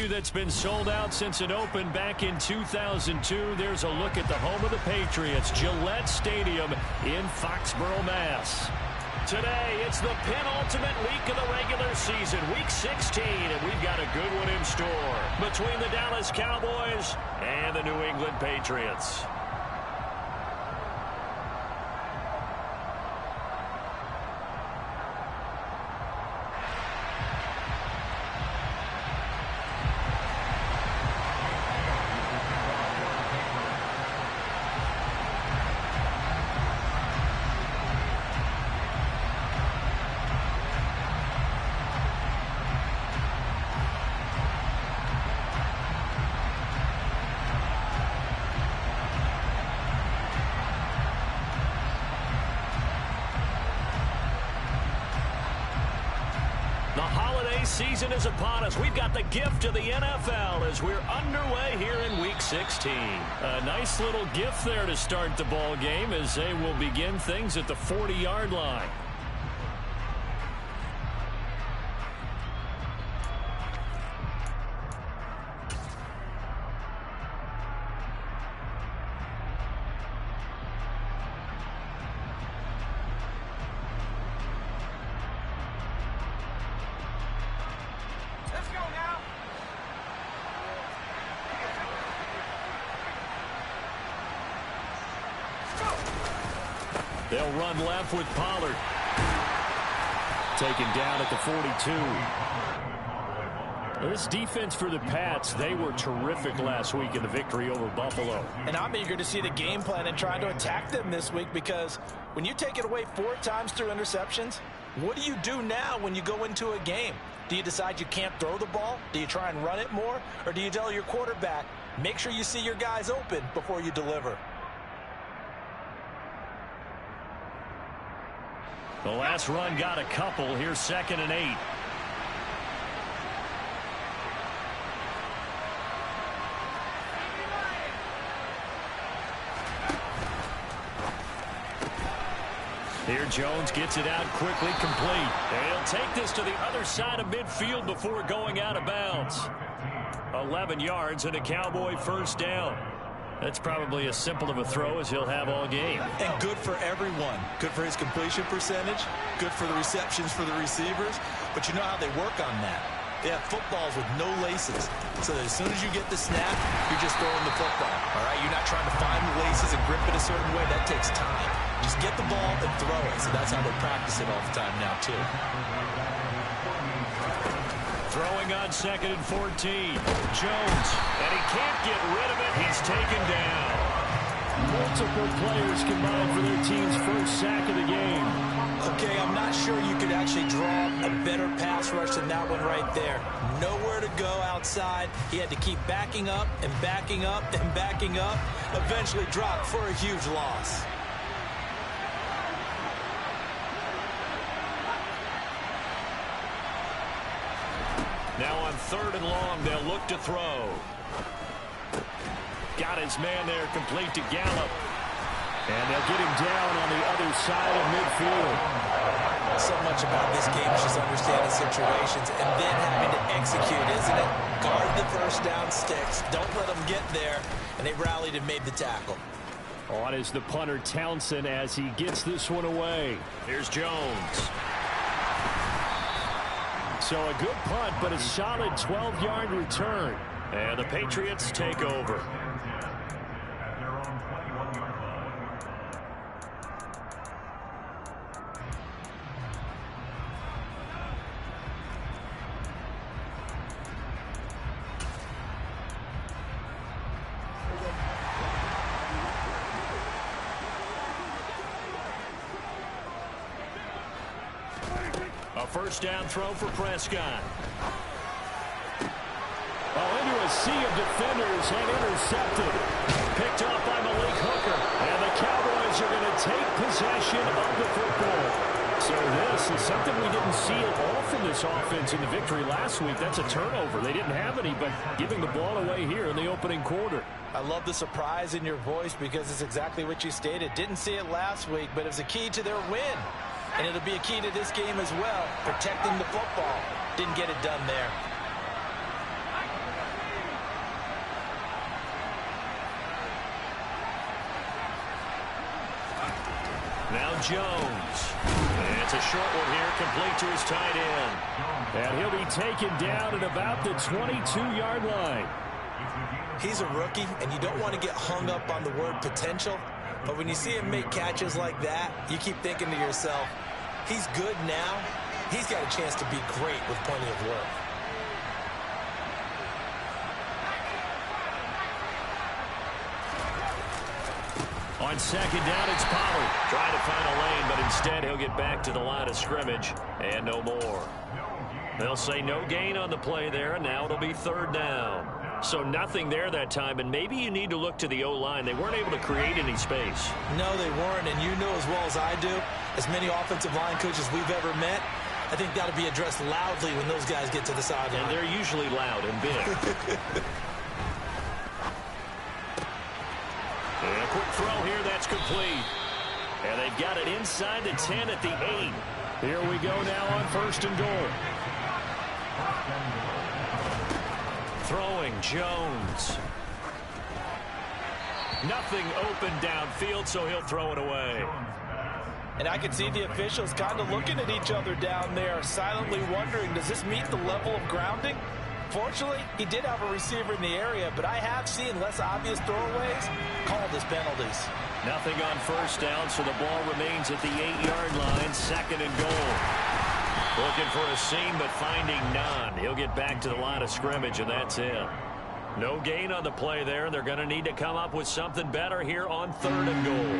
venue that's been sold out since it opened back in 2002. There's a look at the home of the Patriots, Gillette Stadium in Foxborough, Mass. Today, it's the penultimate week of the regular season, Week 16, and we've got a good one in store between the Dallas Cowboys and the New England Patriots. The holiday season is upon us. We've got the gift of the NFL as we're underway here in Week 16. A nice little gift there to start the ball game as they will begin things at the 40-yard line. They'll run left with Pollard. Taken down at the 42. This defense for the Pats, they were terrific last week in the victory over Buffalo. And I'm eager to see the game plan and try to attack them this week, because when you take it away 4 times through interceptions, what do you do now when you go into a game? Do you decide you can't throw the ball? Do you try and run it more? Or do you tell your quarterback, make sure you see your guys open before you deliver? The last run got a couple. Here's 2nd and 8. Here Jones gets it out quickly, complete. They'll take this to the other side of midfield before going out of bounds. 11 yards and a Cowboy first down. That's probably as simple of a throw as he'll have all game. And good for everyone. Good for his completion percentage. Good for the receptions for the receivers. But you know how they work on that. They have footballs with no laces. So that as soon as you get the snap, you're just throwing the football. All right? You're not trying to find the laces and grip it a certain way. That takes time. Just get the ball and throw it. So that's how they practice it all the time now, too. Throwing on 2nd and 14. Jones, and he can't get rid of it. He's taken down. Multiple players combined for their team's first sack of the game. Okay, I'm not sure you could actually draw a better pass rush than that one right there. Nowhere to go outside. He had to keep backing up and backing up and backing up. Eventually dropped for a huge loss. Now on 3rd and long, they'll look to throw. Got his man there, complete to Gallup. And they'll get him down on the other side of midfield. So much about this game is just understanding situations and then having to execute, isn't it? Guard the first down sticks. Don't let them get there. And they rallied and made the tackle. On is the punter Townsend as he gets this one away. Here's Jones. So a good punt, but a solid 12-yard return. And the Patriots take over. A first down throw for Prescott. Into a sea of defenders and intercepted. Picked off by Malik Hooker. And the Cowboys are going to take possession of the football. So this is something we didn't see at all from this offense in the victory last week. That's a turnover. They didn't have any, but giving the ball away here in the opening quarter. I love the surprise in your voice because it's exactly what you stated. Didn't see it last week, but it was a key to their win. And it'll be a key to this game as well, protecting the football. Didn't get it done there. Now Jones. And it's a short one here, complete to his tight end. And he'll be taken down at about the 22-yard line. He's a rookie, and you don't want to get hung up on the word potential. But when you see him make catches like that, you keep thinking to yourself, he's good now. He's got a chance to be great with plenty of work. On second down, it's Pollard. Trying to find a lane, but instead he'll get back to the line of scrimmage and no more. They'll say no gain on the play there, and now it'll be third down. So nothing there that time, and maybe you need to look to the O-line. They weren't able to create any space. No, they weren't, and you know as well as I do, as many offensive line coaches we've ever met, I think that'll be addressed loudly when those guys get to the sideline. And they're usually loud and big. And a quick throw here, that's complete. And they've got it inside the 10 at the 8. Here we go now on first and goal. Throwing Jones. Nothing open downfield, so he'll throw it away. And I can see the officials kind of looking at each other down there, silently wondering, does this meet the level of grounding? Fortunately, he did have a receiver in the area, but I have seen less obvious throwaways called as penalties. Nothing on first down, so the ball remains at the 8-yard line, second and goal. Looking for a seam, but finding none. He'll get back to the line of scrimmage, and that's it. No gain on the play there. They're going to need to come up with something better here on third and goal.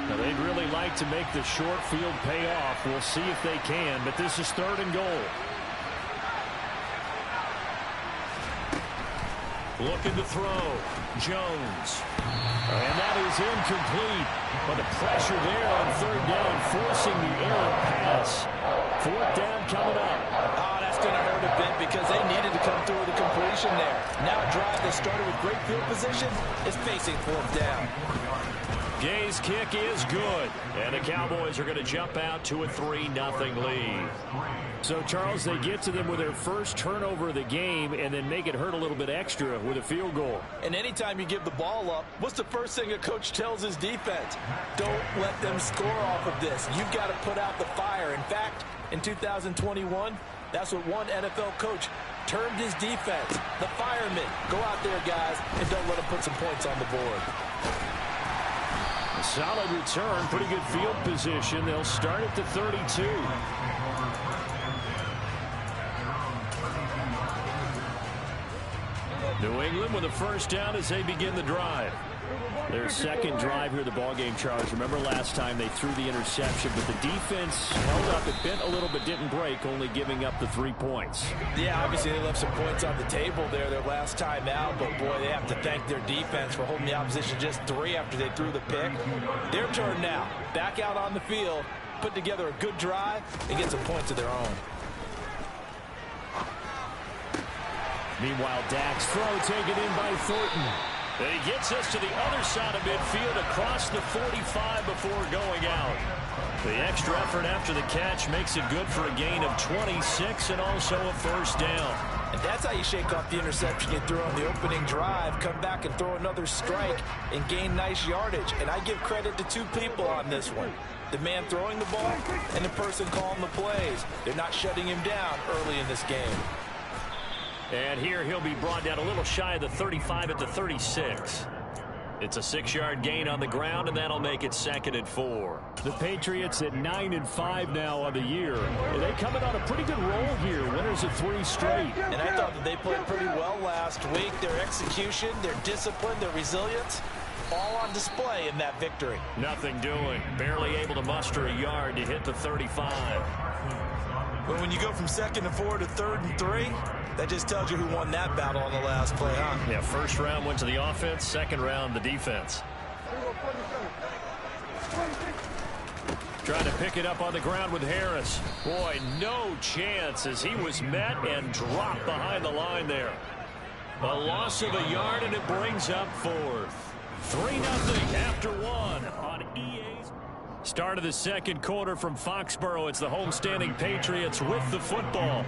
Now, they'd really like to make the short field pay off. We'll see if they can, but this is third and goal. Looking to throw. Jones. And that is incomplete. But the pressure there on third down, forcing the errant pass. Fourth down coming up. Oh, that's going to hurt a bit because they needed to come through with a completion there. Now a drive that started with great field position is facing fourth down. Gay's kick is good. And the Cowboys are going to jump out to a 3-0 lead. So, Charles, they get to them with their first turnover of the game and then make it hurt a little bit extra with a field goal. And anytime you give the ball up, what's the first thing a coach tells his defense? Don't let them score off of this. You've got to put out the fire. In fact, in 2021, that's what one NFL coach termed his defense. The firemen. Go out there, guys, and don't let them put some points on the board. A solid return, pretty good field position. They'll start at the 32. New England with a first down as they begin the drive. Their second drive here, the ballgame, Charles. Remember last time they threw the interception, but the defense held up. It bent a little but didn't break, only giving up the 3 points. Yeah, obviously they left some points on the table there their last time out, but boy, they have to thank their defense for holding the opposition just 3 after they threw the pick. Their turn now. Back out on the field, put together a good drive, and get some points of their own. Meanwhile, Dak's throw taken in by Thornton. And he gets us to the other side of midfield across the 45 before going out. The extra effort after the catch makes it good for a gain of 26 and also a first down. And that's how you shake off the interception you threw on the opening drive, come back and throw another strike and gain nice yardage. And I give credit to 2 people on this one. The man throwing the ball and the person calling the plays. They're not shutting him down early in this game. And here he'll be brought down a little shy of the 35 at the 36. It's a 6-yard gain on the ground, and that'll make it 2nd and 4. The Patriots at 9-5 now on the year. And they coming on a pretty good roll here. Winners of 3 straight. And I thought that they played pretty well last week. Their execution, their discipline, their resilience, all on display in that victory. Nothing doing. Barely able to muster a yard to hit the 35. But when you go from 2nd and 4 to 3rd and 3, that just tells you who won that battle on the last play, huh? Yeah, first round went to the offense, second round the defense. Trying to pick it up on the ground with Harris. Boy, no chance as he was met and dropped behind the line there. A loss of a yard, and it brings up 4th. 3-0 after 1 on EA's. Start of the second quarter from Foxborough. It's the homestanding Patriots with the football.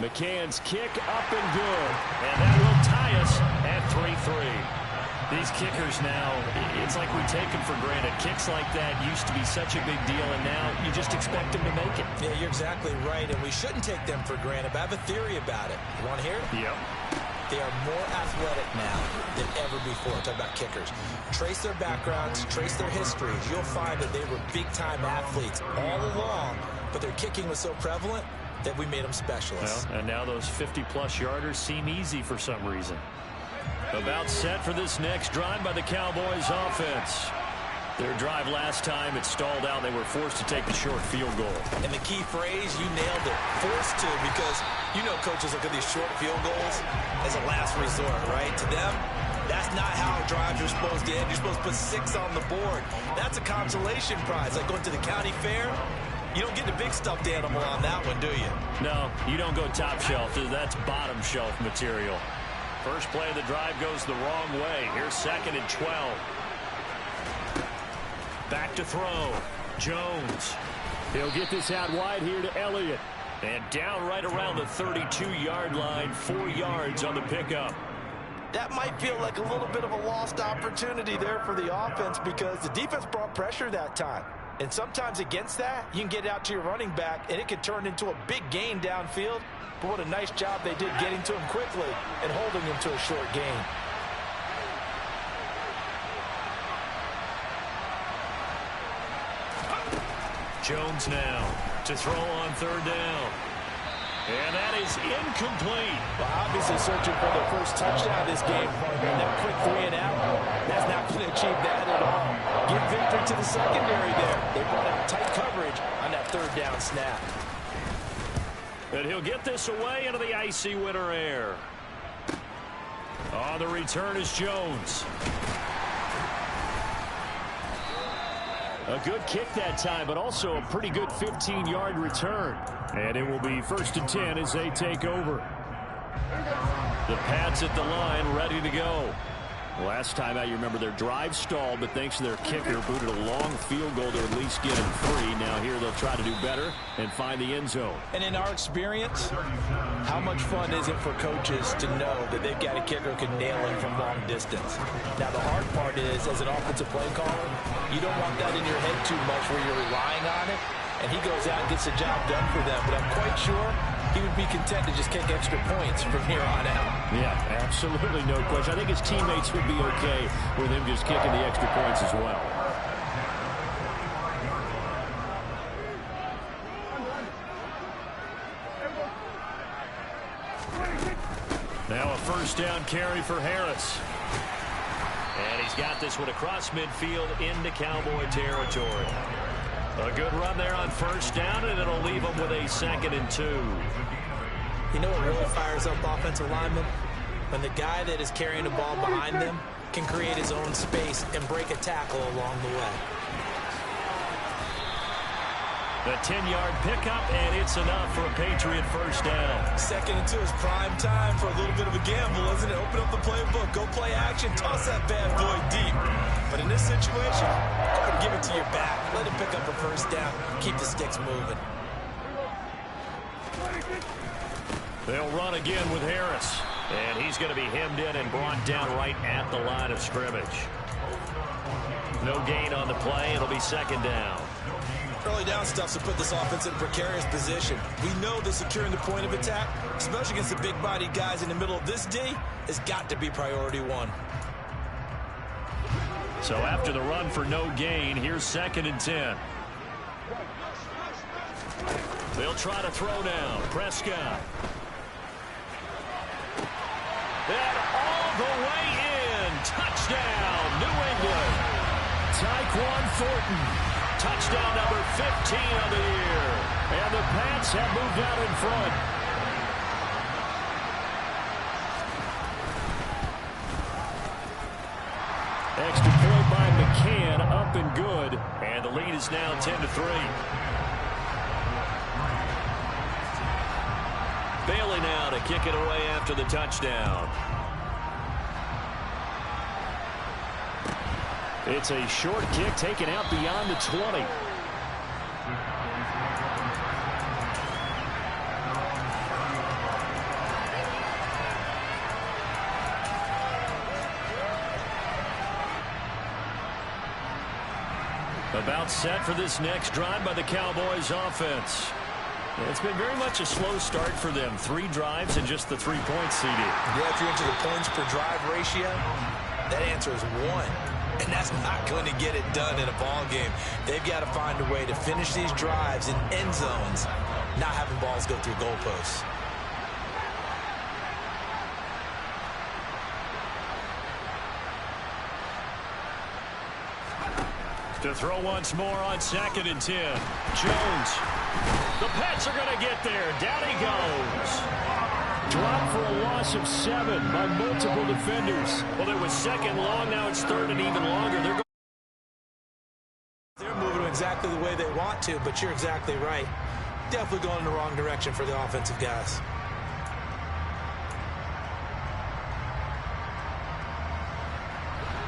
McCann's kick up and good. And that will tie us at 3-3. These kickers now, it's like we take them for granted. Kicks like that used to be such a big deal, and now you just expect them to make it. Yeah, you're exactly right, and we shouldn't take them for granted, but I have a theory about it. You want to hear it? Yep. They are more athletic now than ever before. Talk about kickers. Trace their backgrounds, trace their histories. You'll find that they were big-time athletes all along, but their kicking was so prevalent that we made them specialists. Well, and now those 50-plus yarders seem easy for some reason. About set for this next drive by the Cowboys offense. Their drive last time, it stalled out. They were forced to take the short field goal. And the key phrase, you nailed it, forced to, because you know coaches look at these short field goals as a last resort, right? To them, that's not how drives are supposed to end. You're supposed to put 6 on the board. That's a consolation prize, like going to the county fair. You don't get the big stuffed animal on that one, do you? No, you don't go top shelf. That's bottom shelf material. First play of the drive goes the wrong way. Here's 2nd and 12. Back to throw. Jones. He'll get this out wide here to Elliott. And down right around the 32-yard line. 4 yards on the pickup. That might feel like a little bit of a lost opportunity there for the offense because the defense brought pressure that time. And sometimes against that, you can get out to your running back, and it could turn into a big gain downfield. But what a nice job they did getting to him quickly and holding him to a short gain. Jones now to throw on 3rd down. And that is incomplete. Well, obviously searching for their first touchdown this game. And that quick 3 and out, that's not going to achieve that at all. Give victory to the secondary there. They brought out tight coverage on that 3rd down snap. And he'll get this away into the icy winter air. On the return is Jones. A good kick that time, but also a pretty good 15-yard return. And it will be 1st and 10 as they take over. The Pats at the line, ready to go. Last time out, you remember their drive stalled, but thanks to their kicker, booted a long field goal to at least get him free. Now here they'll try to do better and find the end zone. And in our experience, how much fun is it for coaches to know that they've got a kicker who can nail him from long distance? Now the hard part is, as an offensive play caller, you don't want that in your head too much where you're relying on it, and he goes out and gets the job done for them. But I'm quite sure he would be content to just kick extra points from here on out. Yeah, absolutely no question. I think his teammates would be okay with him just kicking the extra points as well. Now a 1st down carry for Harris. And he's got this one across midfield into Cowboy territory. A good run there on 1st down, and it'll leave them with a 2nd and 2. You know what really fires up offensive linemen? When the guy that is carrying the ball behind them can create his own space and break a tackle along the way. The 10-yard pickup, and it's enough for a Patriot 1st down. 2nd and 2 is prime time for a little bit of a gamble, isn't it? Open up the playbook, go play action, toss that bad boy deep. But in this situation, go ahead and give it to your back. Let him pick up a 1st down. Keep the sticks moving. They'll run again with Harris. And he's going to be hemmed in and brought down right at the line of scrimmage. No gain on the play. It'll be 2nd down. Early down stuff to put this offense in a precarious position. We know that securing the point of attack, especially against the big-bodied guys in the middle of this D, has got to be priority 1. So after the run for no gain, here's 2nd and 10. They'll try to throw now. Prescott. And all the way in. Touchdown, New England. Tyquan Thornton. Touchdown number 15 of the year. And the Pats have moved out in front. Extra point by McCann, up and good. And the lead is now 10-3. Bailey now to kick it away after the touchdown. It's a short kick taken out beyond the 20. About set for this next drive by the Cowboys offense. It's been very much a slow start for them. 3 drives and just the 3 points, CD. Yeah, if you're into the points per drive ratio, that answer is 1. And that's not going to get it done in a ball game. They've got to find a way to finish these drives in end zones, not having balls go through goalposts. To throw once more on 2nd and 10. Jones. The Pats are going to get there. Down he goes. Dropped for a loss of 7 by multiple defenders. Well, it was 2nd long. Now it's 3rd and even longer. They're moving exactly the way they want to, but you're exactly right. Definitely going in the wrong direction for the offensive guys.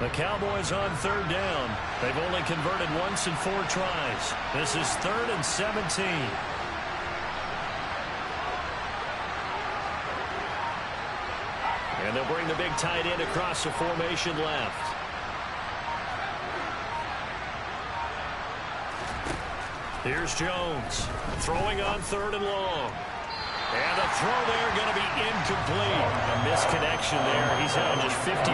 The Cowboys on 3rd down. They've only converted once in 4 tries. This is 3rd and 17. And they'll bring the big tight end across the formation left. Here's Jones throwing on 3rd and long. And the throw there going to be incomplete. A misconnection there. He's had on just 50%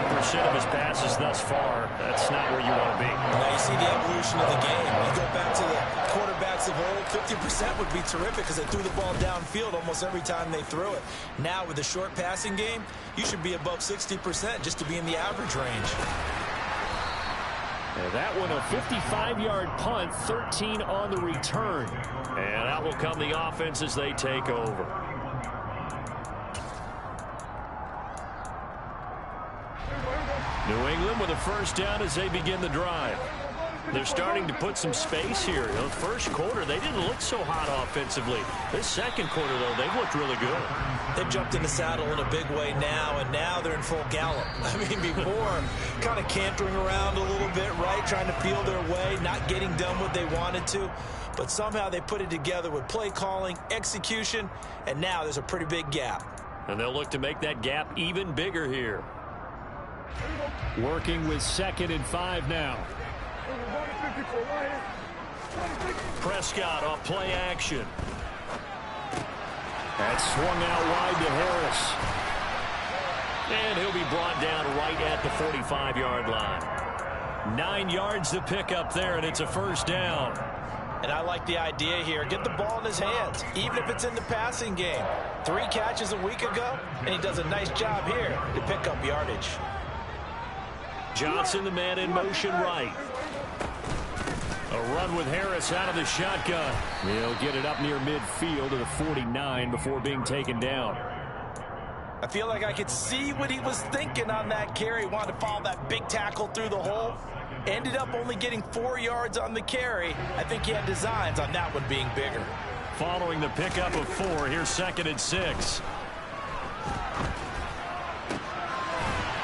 of his passes thus far. That's not where you want to be. Now you see the evolution of the game. You go back to the quarterbacks of old, 50% would be terrific because they threw the ball downfield almost every time they threw it. Now with the short passing game, you should be above 60% just to be in the average range. And that one a 55-yard punt, 13 on the return. And out will come the offense as they take over. New England with a first down as they begin the drive. They're starting to put some space here. You know, the first quarter, they didn't look so hot offensively. This second quarter, though, they've looked really good. They've jumped in the saddle in a big way now, and now they're in full gallop. I mean, before, kind of cantering around a little bit, right, trying to feel their way, not getting done what they wanted to. But somehow they put it together with play calling, execution, and now there's a pretty big gap. And they'll look to make that gap even bigger here. Working with 2nd and 5 now. Prescott off play action. That's swung out wide to Harris. And he'll be brought down right at the 45-yard line. 9 yards to pick up there, and it's a first down. And I like the idea here. Get the ball in his hands, even if it's in the passing game. 3 catches a week ago, and he does a nice job here to pick up yardage. Johnson, the man in motion right. A run with Harris out of the shotgun. He'll get it up near midfield to the 49 before being taken down. I feel like I could see what he was thinking on that carry. He wanted to follow that big tackle through the hole. Ended up only getting 4 yards on the carry. I think he had designs on that one being bigger. Following the pickup of 4, here's 2nd and 6.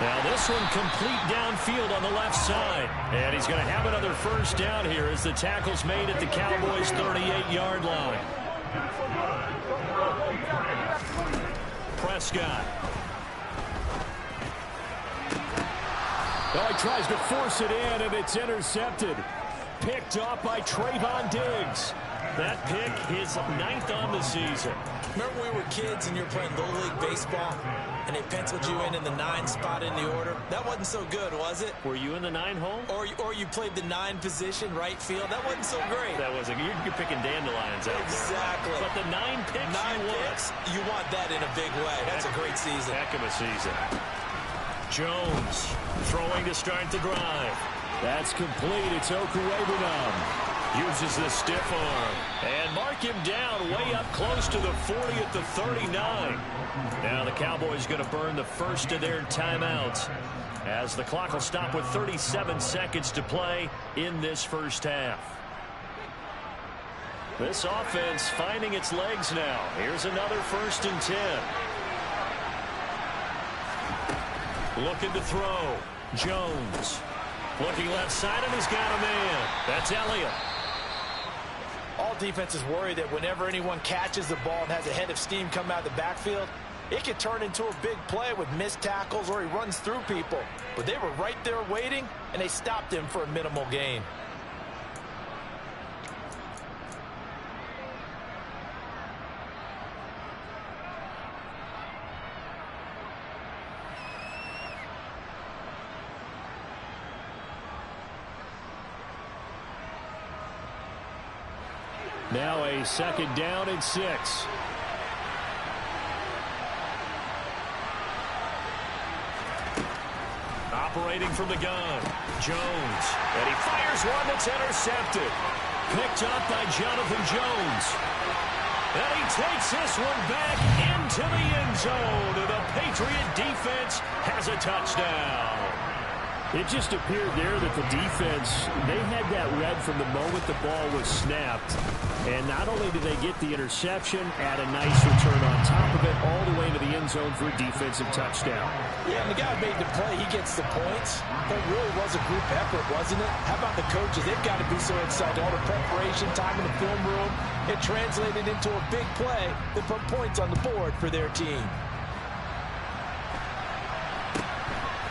Now this one complete downfield on the left side. And he's going to have another first down here as the tackle's made at the Cowboys' 38-yard line. Prescott. Oh, he tries to force it in, and it's intercepted. Picked off by Trayvon Diggs. That pick, his 9th on the season. Remember we were kids and you were playing Little League Baseball, and they penciled you in the 9 spot in the order? That wasn't so good, was it? Were you in the 9 hole? Or you played the 9 position, right field? That wasn't so great. That wasn't. You're picking dandelions out exactly. There. But the 9 picks 9 picks, you want that in a big way. That's a great season. Heck of a season. Jones throwing to start the drive. That's complete. It's Okuwebunam. Uses the stiff arm. And mark him down way up close to the 40 at the 39. Now the Cowboys going to burn the first of their timeouts as the clock will stop with 37 seconds to play in this first half. This offense finding its legs now. Here's another 1st and 10. Looking to throw. Jones. Looking left side, and he's got a man. That's Elliott. All defenses worry that whenever anyone catches the ball and has a head of steam come out of the backfield, it could turn into a big play with missed tackles or he runs through people. But they were right there waiting, and they stopped him for a minimal gain. Now a 2nd down and 6. Operating from the gun, Jones. And he fires one that's intercepted. Picked up by Jonathan Jones. And he takes this one back into the end zone. And the Patriot defense has a touchdown. It just appeared there that the defense, they had that read from the moment the ball was snapped. And not only did they get the interception, add a nice return on top of it, all the way to the end zone for a defensive touchdown. Yeah, and the guy made the play. He gets the points. But it really was a group effort, wasn't it? How about the coaches? They've got to be so excited. All the preparation, time in the film room. It translated into a big play that put points on the board for their team.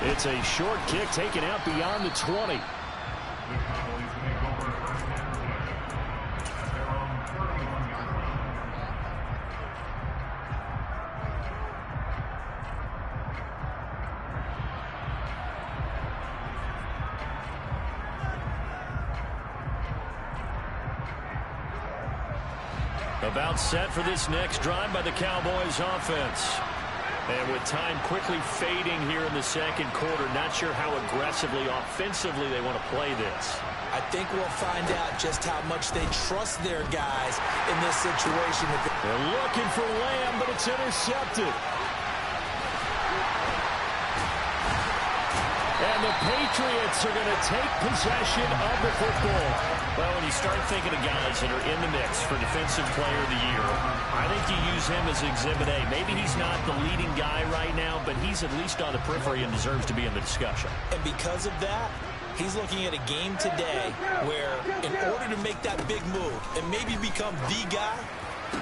It's a short kick taken out beyond the 20. About set for this next drive by the Cowboys offense. And with time quickly fading here in the second quarter, not sure how aggressively, offensively they want to play this. I think we'll find out just how much they trust their guys in this situation. They're looking for Lamb, but it's intercepted. And the Patriots are going to take possession of the football. Well, when you start thinking of guys that are in the mix for Defensive Player of the Year, I think you use him as Exhibit A. Maybe he's not the leading guy right now, but he's at least on the periphery and deserves to be in the discussion. And because of that, he's looking at a game today where in order to make that big move and maybe become the guy,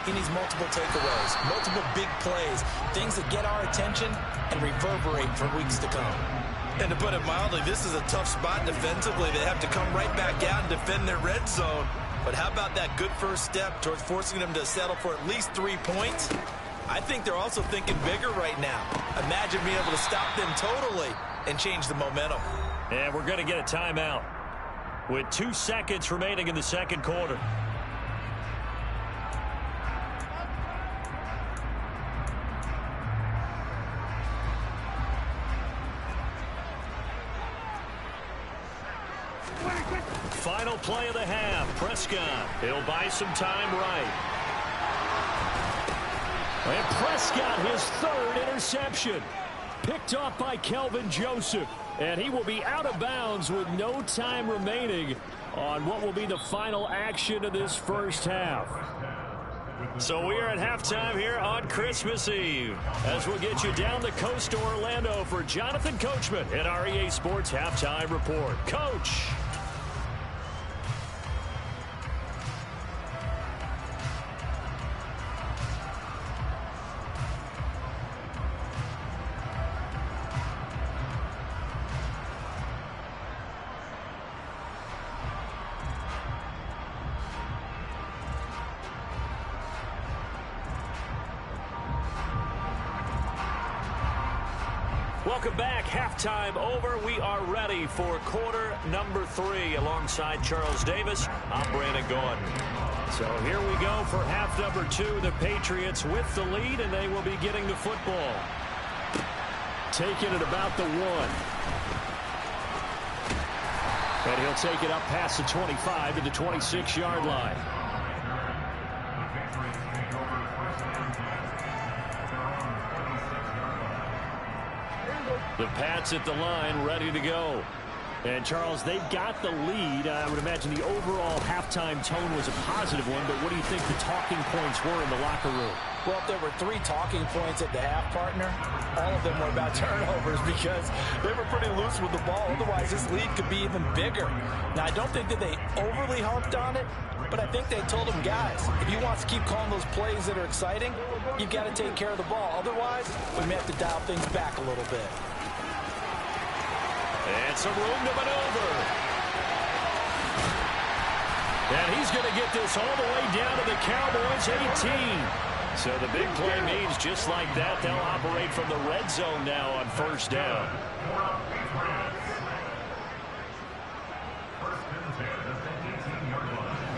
he needs multiple takeaways, multiple big plays, things that get our attention and reverberate for weeks to come. And to put it mildly, this is a tough spot defensively. They have to come right back out and defend their red zone. But how about that good first step towards forcing them to settle for at least 3 points? I think they're also thinking bigger right now. Imagine being able to stop them totally and change the momentum. And we're going to get a timeout with 2 seconds remaining in the second quarter. Final play of the half. Prescott. He'll buy some time right. And Prescott, his 3rd interception. Picked off by Kelvin Joseph. And he will be out of bounds with no time remaining on what will be the final action of this first half. So we are at halftime here on Christmas Eve, as we'll get you down the coast to Orlando for Jonathan Coachman at our EA Sports Halftime Report. Coach. Welcome back. Halftime over. We are ready for quarter number 3 alongside Charles Davis. I'm Brandon Gordon. So here we go for half number 2. The Patriots with the lead, and they will be getting the football. Taking it about the 1. And he'll take it up past the 25 to the 26-yard line. The Pats at the line, ready to go. And, Charles, they've got the lead. I would imagine the overall halftime tone was a positive one, but what do you think the talking points were in the locker room? Well, if there were 3 talking points at the half, partner, all of them were about turnovers because they were pretty loose with the ball. Otherwise, this lead could be even bigger. Now, I don't think that they overly harped on it, but I think they told them, guys, if you want to keep calling those plays that are exciting, you've got to take care of the ball. Otherwise, we may have to dial things back a little bit. And some room to maneuver. And he's going to get this all the way down to the Cowboys' 18. So the big play means just like that, they'll operate from the red zone now on first down.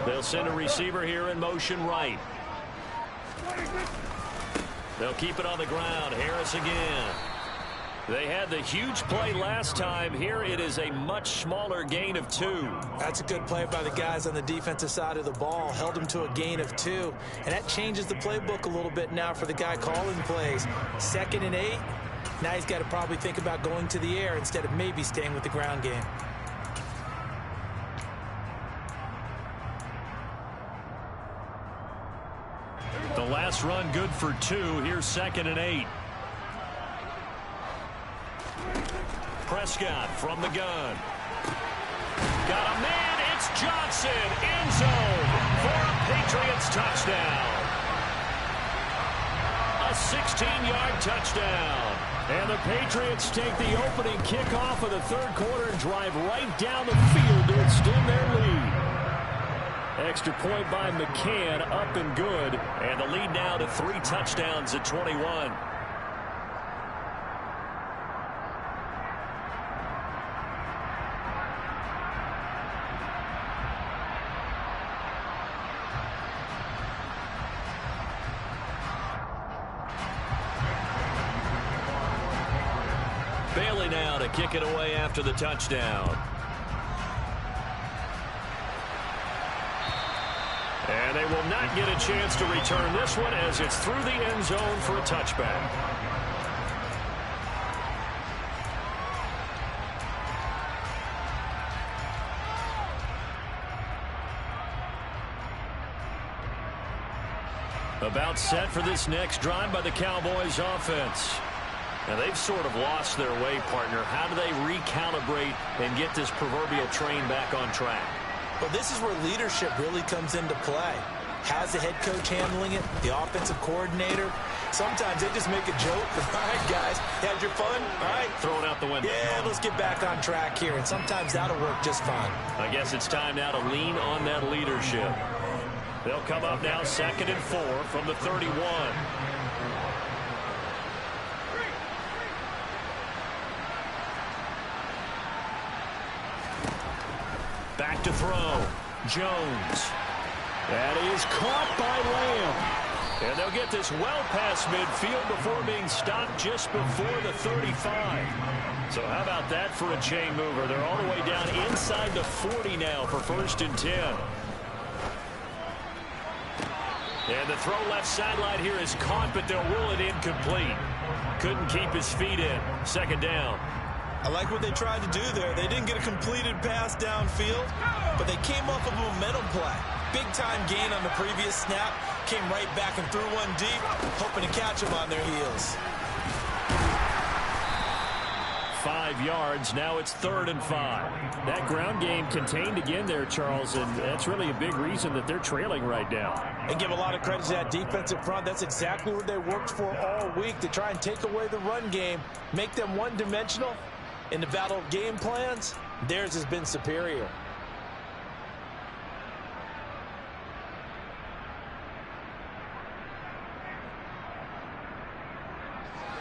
The They'll send a receiver here in motion right. They'll keep it on the ground. Harris again. They had the huge play last time. Here it is a much smaller gain of 2. That's a good play by the guys on the defensive side of the ball. Held them to a gain of 2. And that changes the playbook a little bit now for the guy calling plays. 2nd and 8. Now he's got to probably think about going to the air instead of maybe staying with the ground game. The last run good for 2. Here's 2nd and 8. Prescott from the gun. Got a man. It's Johnson. End zone for a Patriots touchdown. A 16-yard touchdown. And the Patriots take the opening kickoff of the 3rd quarter and drive right down the field to extend their lead. Extra point by McCann, up and good. And the lead now to 3 touchdowns at 21. Bailey now to kick it away after the touchdown. And they will not get a chance to return this one as it's through the end zone for a touchback. About set for this next drive by the Cowboys offense. Now, they've sort of lost their way, partner. How do they recalibrate and get this proverbial train back on track? Well, this is where leadership really comes into play. How's the head coach handling it? The offensive coordinator? Sometimes they just make a joke. All right, guys, had your fun? All right. Throw it out the window. Yeah, let's get back on track here. And sometimes that'll work just fine. I guess it's time now to lean on that leadership. They'll come up now 2nd and 4 from the 31. Back to throw. Jones. That is caught by Lamb. And they'll get this well past midfield before being stopped just before the 35. So how about that for a chain mover? They're all the way down inside the 40 now for 1st and 10. And the throw left sideline here is caught, but they'll rule it incomplete. Couldn't keep his feet in. 2nd down. I like what they tried to do there. They didn't get a completed pass downfield, but they came off of a momentum play. Big-time gain on the previous snap. Came right back and threw one deep, hoping to catch them on their heels. 5 yards. Now it's 3rd and 5. That ground game contained again there, Charles, and that's really a big reason that they're trailing right now. And give a lot of credit to that defensive front. That's exactly what they worked for all week, to try and take away the run game, make them one-dimensional. In the battle of game plans, theirs has been superior.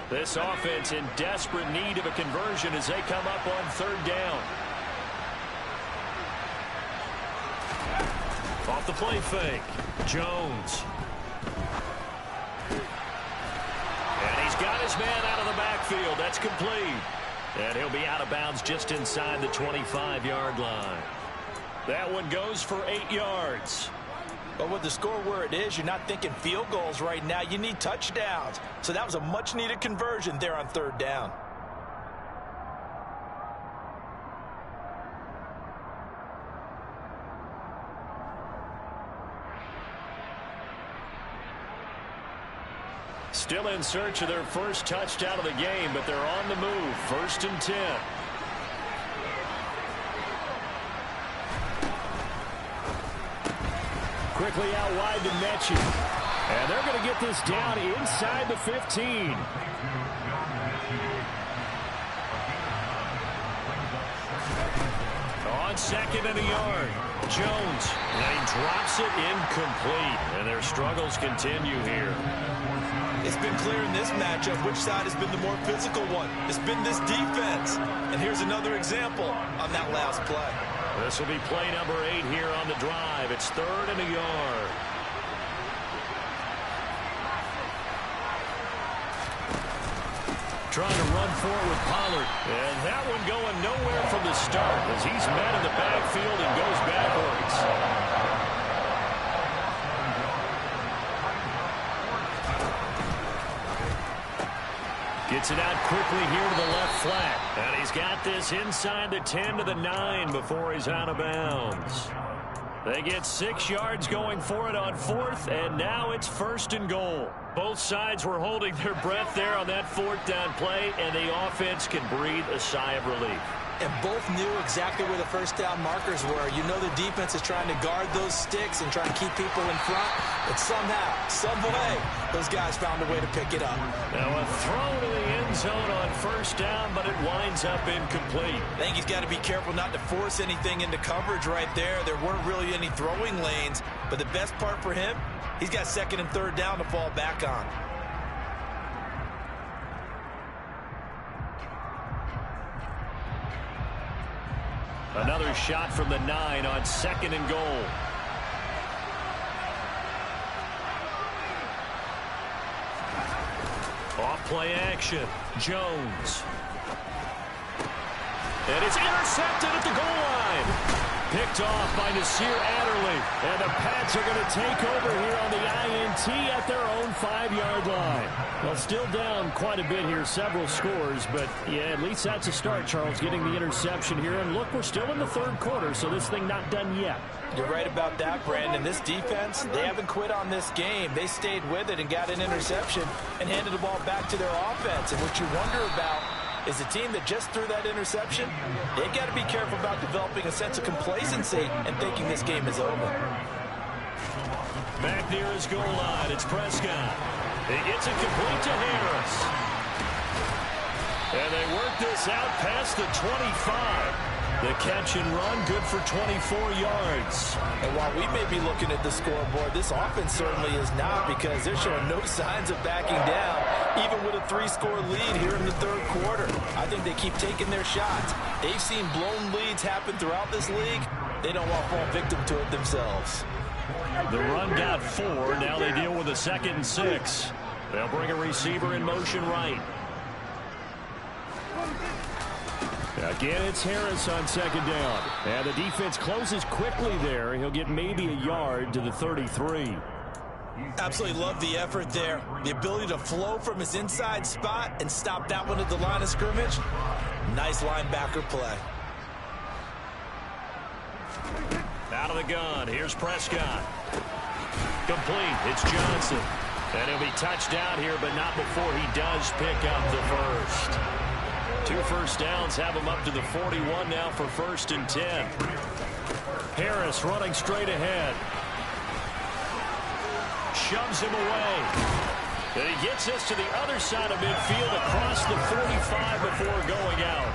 This offense in desperate need of a conversion as they come up on 3rd down. Off the play fake. Jones. And he's got his man out of the backfield. That's complete. And he'll be out of bounds just inside the 25-yard line. That one goes for 8 yards. But with the score where it is, you're not thinking field goals right now. You need touchdowns. So that was a much-needed conversion there on 3rd down. Still in search of their first touchdown of the game, but they're on the move. 1st and 10. Quickly out wide to Mechie. And they're going to get this down inside the 15. On 2nd and a yard. Jones. And he drops it incomplete. And their struggles continue here. It's been clear in this matchup which side has been the more physical one. It's been this defense. And here's another example on that last play. This will be play number 8 here on the drive. It's 3rd and a yard. Trying to run forward with Pollard. And that one going nowhere from the start as he's met in the backfield and goes backwards. Gets it out quickly here to the left flat. And he's got this inside the 10 to the 9 before he's out of bounds. They get 6 yards going for it on 4th, and now it's 1st and goal. Both sides were holding their breath there on that 4th down play, and the offense can breathe a sigh of relief. And both knew exactly where the first down markers were. You know the defense is trying to guard those sticks and trying to keep people in front. But somehow, some way, those guys found a way to pick it up. Now a throw to the end zone on 1st down, but it winds up incomplete. I think he's got to be careful not to force anything into coverage right there. There weren't really any throwing lanes. But the best part for him, he's got 2nd and 3rd down to fall back on. Another shot from the 9 on 2nd and goal. Off play action. Jones. And it's intercepted at the goal line. Picked off by Nasir Adderley. And the Pats are going to take over here on the INT at their own 5-yard line. Well, still down quite a bit here, several scores. But, yeah, at least that's a start, Charles, getting the interception here. And, look, we're still in the 3rd quarter, so this thing not done yet. You're right about that, Brandon. This defense, they haven't quit on this game. They stayed with it and got an interception and handed the ball back to their offense. And what you wonder about is the team that just threw that interception, they've got to be careful about developing a sense of complacency and thinking this game is over. Back near his goal line, it's Prescott. He gets it complete to Harris. And they work this out past the 25. The catch and run, good for 24 yards. And while we may be looking at the scoreboard, this offense certainly is not, because they're showing no signs of backing down, even with a 3-score lead here in the 3rd quarter. I think they keep taking their shots. They've seen blown leads happen throughout this league. They don't want to fall victim to it themselves. The run got 4. Now they deal with a 2nd and 6. They'll bring a receiver in motion right. Again, it's Harris on 2nd down. And the defense closes quickly there. He'll get maybe a yard to the 33. Absolutely love the effort there. The ability to flow from his inside spot and stop that one at the line of scrimmage. Nice linebacker play. Out of the gun. Here's Prescott. Complete. It's Johnson. And he'll be touched out here, but not before he does pick up the first. 2 first downs have him up to the 41 now for 1st and 10. Harris running straight ahead. Shoves him away. And he gets this to the other side of midfield across the 45 before going out.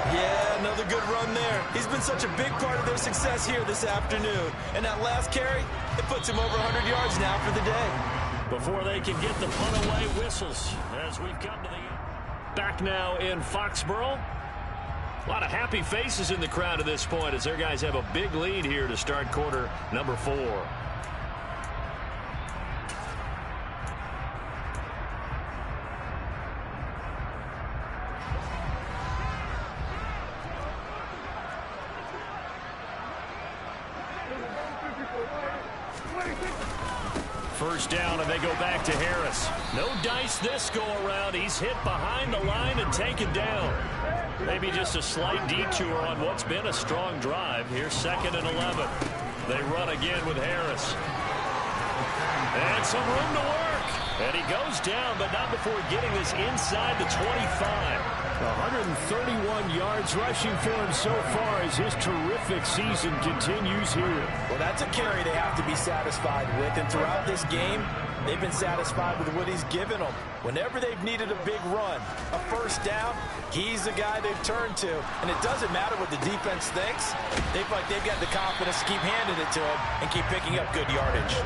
Yeah, another good run there. He's been such a big part of their success here this afternoon. And that last carry, it puts him over 100 yards now for the day. Before they can get the punt away, whistles as we've come to the end. Back now in Foxborough. A lot of happy faces in the crowd at this point as their guys have a big lead here to start quarter number 4. First down, and they go back to Harris. No dice this go-around. He's hit behind the line and taken down. Maybe just a slight detour on what's been a strong drive. Here's 2nd and 11. They run again with Harris. And some room to work. And he goes down, but not before getting this inside the 25. 131 yards rushing for him so far as his terrific season continues here. Well, that's a carry they have to be satisfied with. And throughout this game, they've been satisfied with what he's given them. Whenever they've needed a big run, a first down, he's the guy they've turned to. And it doesn't matter what the defense thinks. They feel like they've got the confidence to keep handing it to him and keep picking up good yardage.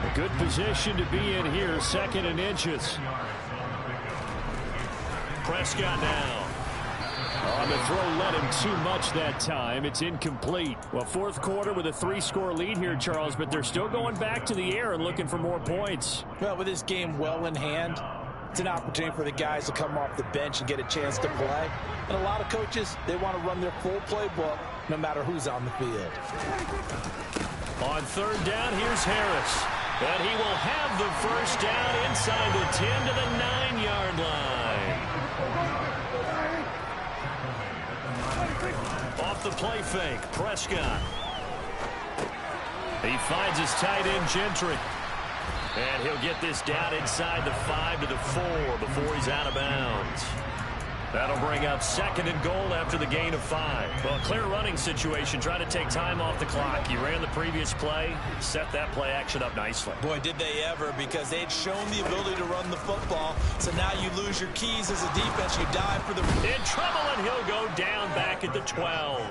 A good position to be in here, 2nd and inches. Prescott now. On The throw led him too much that time. It's incomplete. Well, fourth quarter with a 3-score lead here, Charles, but they're still going back to the air and looking for more points. Well, with this game well in hand, it's an opportunity for the guys to come off the bench and get a chance to play. And a lot of coaches, they want to run their full playbook no matter who's on the field. On third down, here's Harris. And he will have the first down inside the 10 to the 9-yard line. Off the play fake, Prescott. He finds his tight end, Gentry. And he'll get this down inside the 5 to the 4 before he's out of bounds. That'll bring up 2nd and goal after the gain of 5. Well, clear running situation. Try to take time off the clock. You ran the previous play, set that play action up nicely. Boy, did they ever, because they'd shown the ability to run the football. So now you lose your keys as a defense. You dive for the... In trouble, and he'll go down back at the 12.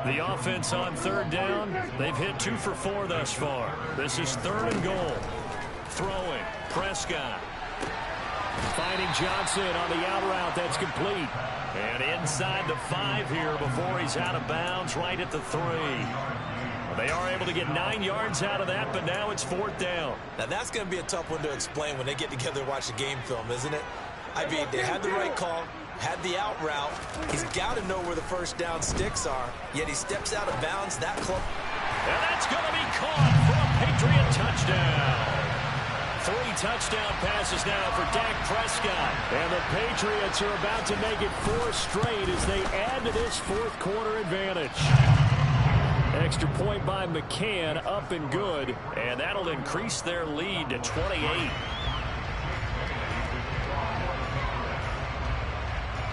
The offense on third down, they've hit 2 for 4 thus far. This is 3rd and goal. Throwing, Prescott. Finding Johnson on the out route. That's complete. And inside the 5 here before he's out of bounds, right at the 3. They are able to get 9 yards out of that, but now it's 4th down. Now, that's going to be a tough one to explain when they get together and watch the game film, isn't it? I mean, they had the right call, had the out route. He's got to know where the first down sticks are, yet he steps out of bounds that close. And that's going to be caught for a Patriot touchdown. 3 touchdown passes now for Dak Prescott. And the Patriots are about to make it 4 straight as they add to this fourth quarter advantage. Extra point by McCann, up and good. And that'll increase their lead to 28.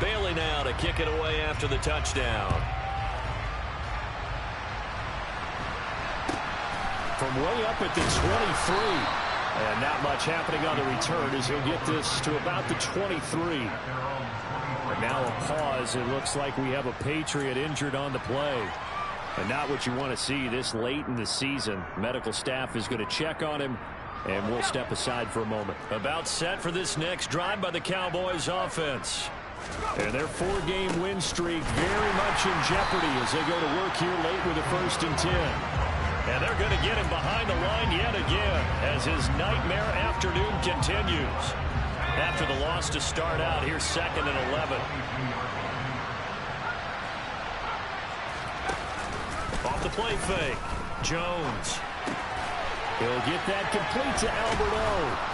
Bailey now to kick it away after the touchdown. From way up at the 23. And not much happening on the return as he'll get this to about the 23. And now a pause. It looks like we have a Patriot injured on the play. And not what you want to see this late in the season. Medical staff is going to check on him, and we'll step aside for a moment. About set for this next drive by the Cowboys offense. And their 4-game win streak very much in jeopardy as they go to work here late with a 1st and 10. And they're going to get him behind the line yet again as his nightmare afternoon continues. After the loss to start out, here's 2nd and 11. Off the play fake, Jones. He'll get that complete to Alberto.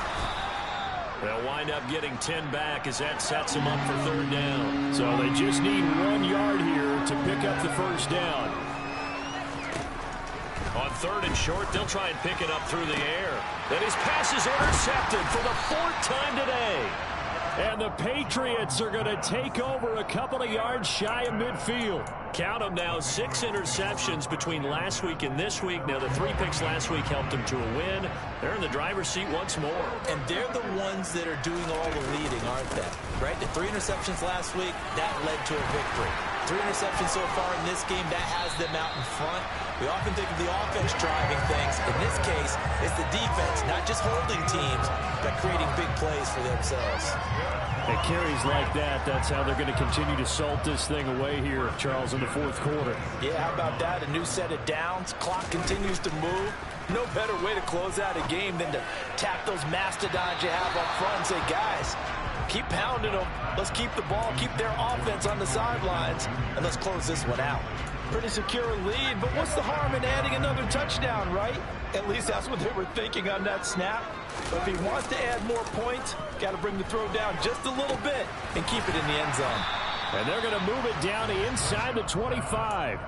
They'll wind up getting 10 back as that sets them up for 3rd down. So they just need 1 yard here to pick up the first down. On 3rd and short, they'll try and pick it up through the air. And his pass is intercepted for the 4th time today. And the Patriots are going to take over a couple of yards shy of midfield. Count them now, 6 interceptions between last week and this week. Now, the 3 picks last week helped them to a win. They're in the driver's seat once more. And they're the ones that are doing all the leading, aren't they? Right? The 3 interceptions last week, that led to a victory. 3 interceptions so far in this game, that has them out in front. We often think of the offense driving things. In this case, it's the defense, not just holding teams, but creating big plays for themselves. It carries like that. That's how they're going to continue to salt this thing away here, Charles, in the fourth quarter. Yeah, how about that? A new set of downs. Clock continues to move. No better way to close out a game than to tap those mastodons you have up front and say, guys, keep pounding them. Let's keep the ball, keep their offense on the sidelines, and let's close this one out. Pretty secure lead, but what's the harm in adding another touchdown, right? At least that's what they were thinking on that snap. But if he wants to add more points, got to bring the throw down just a little bit and keep it in the end zone. And they're going to move it down inside the 25.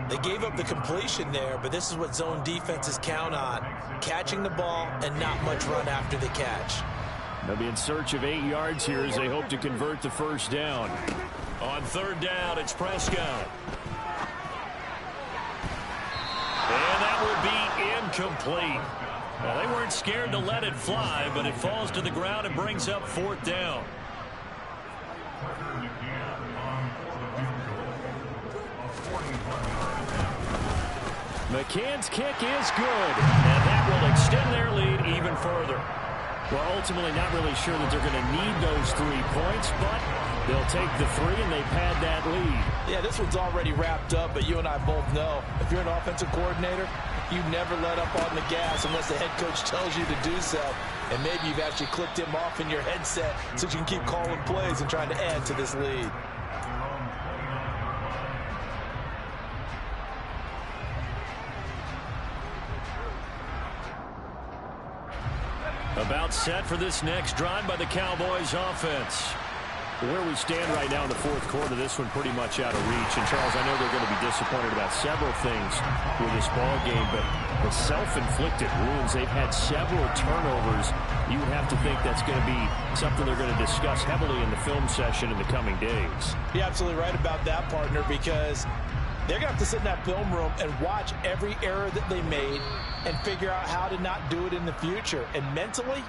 They gave up the completion there, but this is what zone defenses count on. Catching the ball and not much run after the catch. They'll be in search of 8 yards here as they hope to convert the first down. On 3rd down, it's Prescott. And that would be incomplete. Well, they weren't scared to let it fly, but it falls to the ground and brings up 4th down. McCann's kick is good, and that will extend their lead even further. Well, ultimately not really sure that they're going to need those 3 points, but They'll take the 3, and they've had that lead. Yeah, this one's already wrapped up, but you and I both know if you're an offensive coordinator, you never let up on the gas unless the head coach tells you to do so. And maybe you've actually clicked him off in your headset so you can keep calling plays and trying to add to this lead. About set for this next drive by the Cowboys offense. Where we stand right now in the fourth quarter, this one pretty much out of reach. And, Charles, I know they're going to be disappointed about several things with this ball game, but the self-inflicted wounds, they've had several turnovers. You would have to think that's going to be something they're going to discuss heavily in the film session in the coming days. You're absolutely right about that, partner, because they're going to have to sit in that film room and watch every error that they made and figure out how to not do it in the future. And mentally,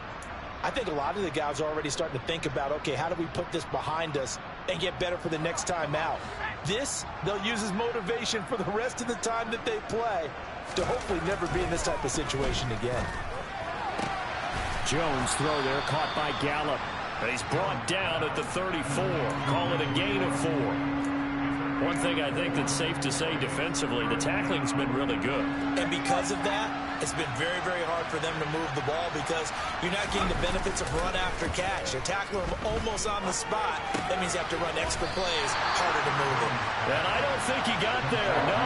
I think a lot of the guys are already starting to think about, okay, how do we put this behind us and get better for the next time out? This, they'll use as motivation for the rest of the time that they play to hopefully never be in this type of situation again. Jones throw there, caught by Gallup. He's brought down at the 34. Call it a gain of 4. One thing I think that's safe to say defensively, the tackling's been really good. And because of that, it's been very, very hard for them to move the ball because you're not getting the benefits of run after catch. You're tackling them almost on the spot. That means you have to run extra plays, harder to move them. And I don't think he got there, no.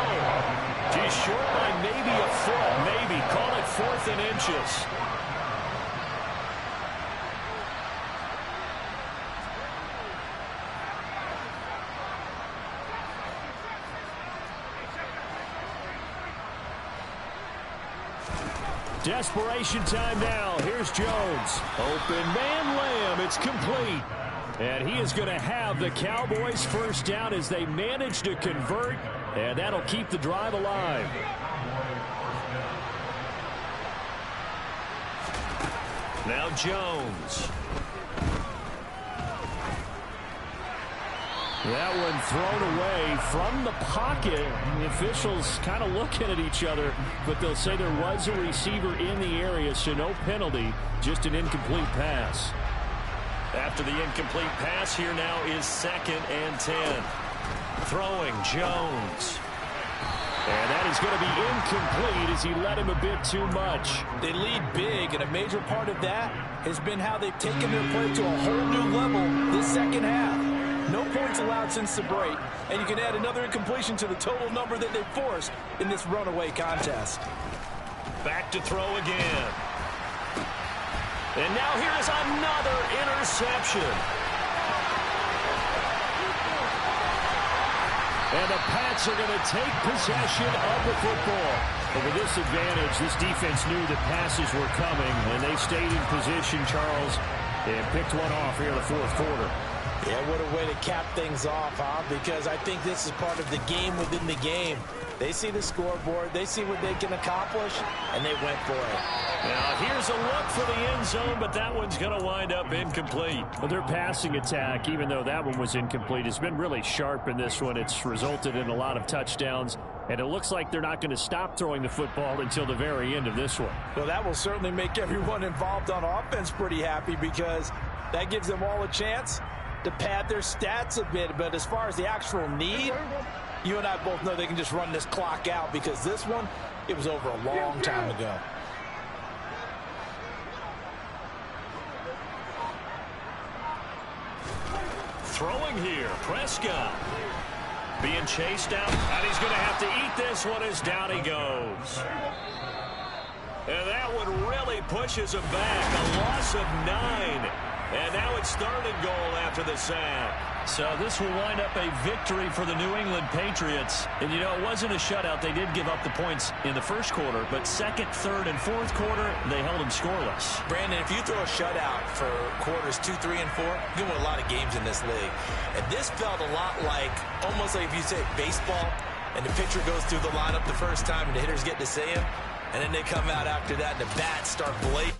He's short by maybe a foot, maybe. Call it 4th and inches. Desperation time now. Here's Jones. Open man Lamb. It's complete. And he is going to have the Cowboys first down as they manage to convert. And that'll keep the drive alive. Now Jones. That one thrown away from the pocket. The officials kind of looking at each other, but they'll say there was a receiver in the area, so no penalty, just an incomplete pass. After the incomplete pass, here now is 2nd and 10. Throwing Jones. And that is going to be incomplete as he led him a bit too much. They lead big, and a major part of that has been how they've taken their play to a whole new level this second half. No points allowed since the break, and you can add another incompletion to the total number that they forced in this runaway contest. Back to throw again. And now here's another interception. And the Pats are going to take possession of the football. But with this advantage, this defense knew the passes were coming, and they stayed in position, Charles, and picked one off here in the fourth quarter. Yeah, what a way to cap things off, huh? Because I think this is part of the game within the game. They see the scoreboard, they see what they can accomplish, and they went for it. Now, here's a look for the end zone, but that one's going to wind up incomplete. Well, their passing attack, even though that one was incomplete, has been really sharp in this one. It's resulted in a lot of touchdowns, and it looks like they're not going to stop throwing the football until the very end of this one. Well, that will certainly make everyone involved on offense pretty happy because that gives them all a chance to pad their stats a bit. But as far as the actual need, you and I both know they can just run this clock out because this one, it was over a long time ago. Throwing here, Prescott. Being chased out, and he's going to have to eat this one as down he goes. And that one really pushes him back. A loss of 9. And now it's 3rd and goal after the sack. So this will wind up a victory for the New England Patriots. And, you know, it wasn't a shutout. They did give up the points in the first quarter. But 2nd, 3rd, and 4th quarter, they held them scoreless. Brandon, if you throw a shutout for quarters 2, 3, and 4, you win a lot of games in this league. And this felt a lot like, almost like if you say baseball, and the pitcher goes through the lineup the first time, and the hitters get to see him. And then they come out after that, and the bats start blazing.